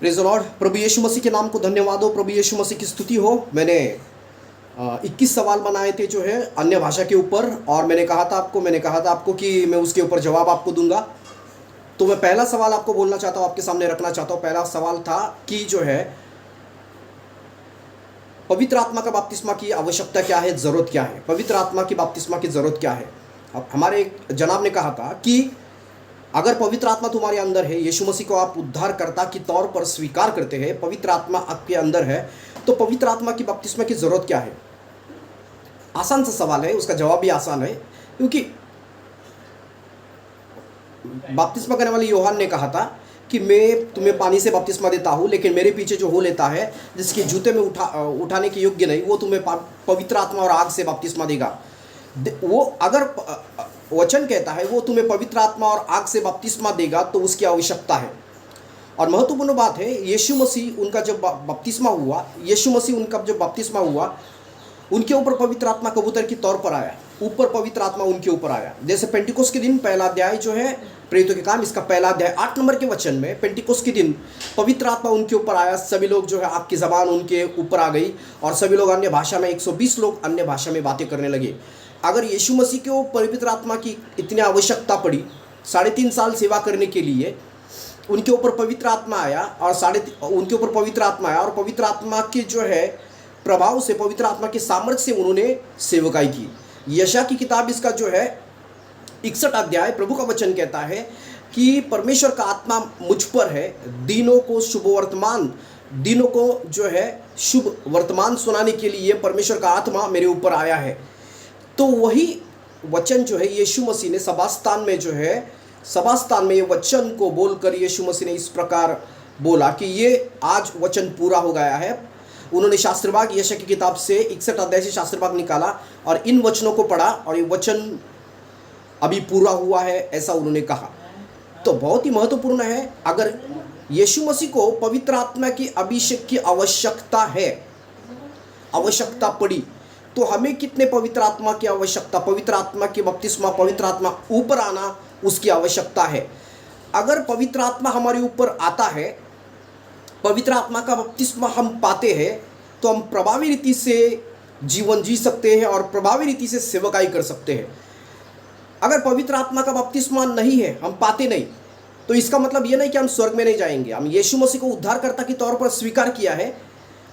Praise the lord. प्रभु यीशु मसीह के नाम को धन्यवाद हो, प्रभु यीशु मसीह की स्तुति हो। मैंने 21 सवाल बनाए थे जो है अन्य भाषा के ऊपर, और मैंने कहा था आपको कि मैं उसके ऊपर जवाब आपको दूंगा। तो मैं पहला सवाल आपको बोलना चाहता हूँ, आपके सामने रखना चाहता हूँ। पहला सवाल था कि जो है पवित्र आत्मा का बपतिस्मा की आवश्यकता क्या है, ज़रूरत क्या है, पवित्र आत्मा की बपतिस्मा की ज़रूरत क्या है। अब हमारे एक जनाब ने कहा था कि अगर पवित्र आत्मा तुम्हारे अंदर है, यीशु मसीह को आप उद्धारकर्ता के तौर पर स्वीकार करते हैं, पवित्र आत्मा आपके अंदर है, तो पवित्र आत्मा की बपतिस्मा की ज़रूरत क्या है। आसान सा सवाल है, उसका जवाब भी आसान है, क्योंकि बपतिस्मा करने वाले यूहन्ना ने कहा था कि मैं तुम्हें पानी से बपतिस्मा देता हूँ, लेकिन मेरे पीछे जो हो लेता है, जिसके जूते में उठाने के योग्य नहीं, वो तुम्हें पवित्र आत्मा और आग से बपतिस्मा देगा। वो अगर वचन कहता है वो तुम्हें पवित्र आत्मा और आग से बपतिस्मा देगा, तो उसकी आवश्यकता है। और महत्वपूर्ण बात है, यीशु मसीह उनका जब बपतिस्मा हुआ, उनके ऊपर पवित्र आत्मा कबूतर के तौर पर आया, ऊपर पवित्र आत्मा उनके ऊपर आया। जैसे पेंटिकोस के दिन पहला अध्याय जो है प्रेरितों के काम, इसका पहला अध्याय 8 नंबर के वचन में, पेंटिकोस के दिन पवित्र आत्मा उनके ऊपर आया, सभी लोग जो है आग की ज़बान उनके ऊपर आ गई, और सभी लोग अन्य भाषा में 120 लोग अन्य भाषा में बातें करने लगे। अगर यीशु मसीह को पवित्र आत्मा की इतनी आवश्यकता पड़ी 3.5 साल सेवा करने के लिए, उनके ऊपर पवित्र आत्मा आया और पवित्र आत्मा के जो है प्रभाव से, पवित्र आत्मा के सामर्थ्य से उन्होंने सेवकाई की। यशा की किताब इसका जो है 61 अध्याय, प्रभु का वचन कहता है कि परमेश्वर का आत्मा मुझ पर है, दिनों को जो है शुभ वर्तमान सुनाने के लिए परमेश्वर का आत्मा मेरे ऊपर आया है। तो वही वचन जो है यीशु मसीह ने सभास्थान में ये वचन को बोलकर यीशु मसीह ने इस प्रकार बोला कि ये आज वचन पूरा हो गया है। उन्होंने शास्त्रभाग यशा की किताब से 61 अध्याय से शास्त्रभाग निकाला और इन वचनों को पढ़ा, और ये वचन अभी पूरा हुआ है, ऐसा उन्होंने कहा। तो बहुत ही महत्वपूर्ण है, अगर यीशु मसीह को पवित्र आत्मा की अभिषेक की आवश्यकता पड़ी, तो हमें कितने पवित्र आत्मा की आवश्यकता, पवित्र आत्मा की बपतिस्मा, पवित्र आत्मा ऊपर आना, उसकी आवश्यकता है। अगर पवित्र आत्मा हमारे ऊपर आता है, पवित्र आत्मा का बपतिस्मा हम पाते हैं, तो हम प्रभावी रीति से जीवन जी सकते हैं और प्रभावी रीति से सेवकाई कर सकते हैं। अगर पवित्र आत्मा का बपतिस्मा नहीं है, हम पाते नहीं, तो इसका मतलब ये नहीं कि हम स्वर्ग में नहीं जाएंगे। हम यीशु मसीह को उद्धारकर्ता के तौर पर स्वीकार किया है,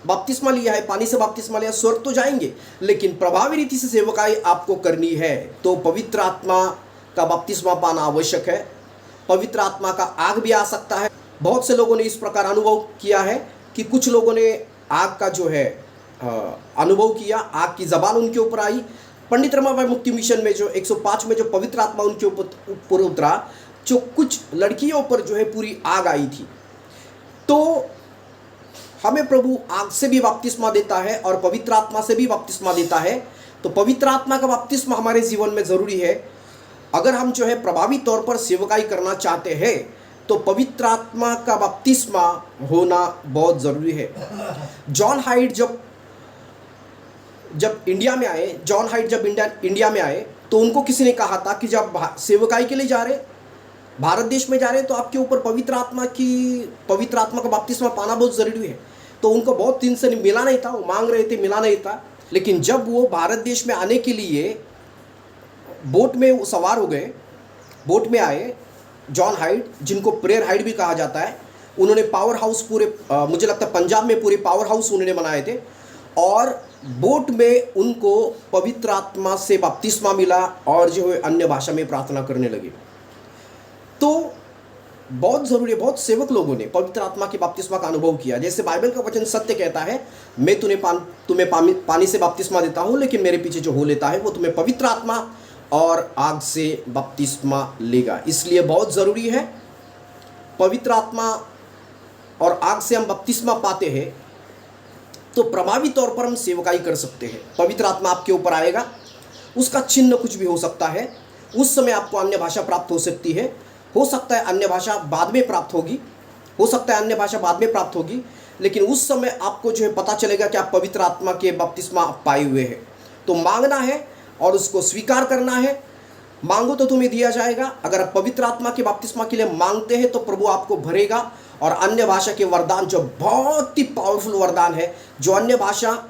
बपतिस्मा लिया है, पानी से बपतिस्मा लिया, स्वर्ग तो जाएंगे, लेकिन प्रभावी रीति से सेवकाई आपको करनी है, तो पवित्र आत्मा का बपतिस्मा पाना आवश्यक है। पवित्र आत्मा का आग भी आ सकता है। बहुत से लोगों ने इस प्रकार अनुभव किया है कि कुछ लोगों ने आग का जो है अनुभव किया, आग की ज़बान उनके ऊपर आई। पंडित रमाबाई मुक्ति मिशन में जो 105 में जो पवित्र आत्मा उनके ऊपर उतरा, जो कुछ लड़कियों पर जो है पूरी आग आई थी। तो हमें प्रभु आग से भी बपतिस्मा देता है और पवित्र आत्मा से भी बपतिस्मा देता है। तो पवित्र आत्मा का बपतिस्मा हमारे जीवन में ज़रूरी है। अगर हम जो है प्रभावी तौर पर सेवकाई करना चाहते हैं, तो पवित्र आत्मा का बपतिस्मा होना बहुत ज़रूरी है। जॉन हाइड जब इंडिया में आए, तो उनको किसी ने कहा था कि जब सेवकाई के लिए जा रहे, भारत देश में जा रहे, तो आपके ऊपर पवित्र आत्मा का बपतिस्मा पाना बहुत ज़रूरी है। तो उनको बहुत दिन से मिला नहीं था, वो मांग रहे थे, मिला नहीं था। लेकिन जब वो भारत देश में आने के लिए बोट में सवार हो गए, बोट में आए, जॉन हाइड, जिनको प्रेयर हाइड भी कहा जाता है, उन्होंने पावर हाउस पूरे, मुझे लगता है पंजाब में पूरे पावर हाउस उन्होंने बनाए थे, और बोट में उनको पवित्र आत्मा से बपतिस्मा मिला और जो है अन्य भाषा में प्रार्थना करने लगे। तो बहुत ज़रूरी है, बहुत सेवक लोगों ने पवित्र आत्मा की बपतिस्मा का अनुभव किया। जैसे बाइबल का वचन सत्य कहता है, मैं तुम्हें पानी से बपतिस्मा देता हूँ, लेकिन मेरे पीछे जो हो लेता है वो तुम्हें पवित्र आत्मा और आग से बपतिस्मा लेगा। इसलिए बहुत ज़रूरी है, पवित्र आत्मा और आग से हम बपतिस्मा पाते हैं, तो प्रभावी तौर पर हम सेवकाई कर सकते हैं। पवित्र आत्मा आपके ऊपर आएगा, उसका चिन्ह कुछ भी हो सकता है। उस समय आपको अन्य भाषा प्राप्त हो सकती है, हो सकता है अन्य भाषा बाद में प्राप्त होगी, लेकिन उस समय आपको जो है पता चलेगा कि आप पवित्र आत्मा के बपतिस्मा पाए हुए हैं। तो मांगना है और उसको स्वीकार करना है। मांगो तो तुम्हें दिया जाएगा। अगर आप पवित्र आत्मा के बपतिस्मा के लिए मांगते हैं, तो प्रभु आपको भरेगा और अन्य भाषा के वरदान जो बहुत ही पावरफुल वरदान है, जो अन्य भाषा,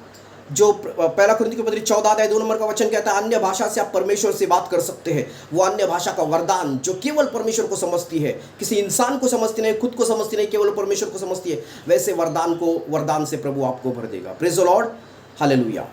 जो पहला कुरिन्थियों की पत्री 14:2 का वचन कहता है अन्य भाषा से आप परमेश्वर से बात कर सकते हैं, वो अन्य भाषा का वरदान जो केवल परमेश्वर को समझती है, किसी इंसान को समझती नहीं, खुद को समझती नहीं, केवल परमेश्वर को समझती है, वैसे वरदान से प्रभु आपको भर देगा। Praise the Lord, hallelujah.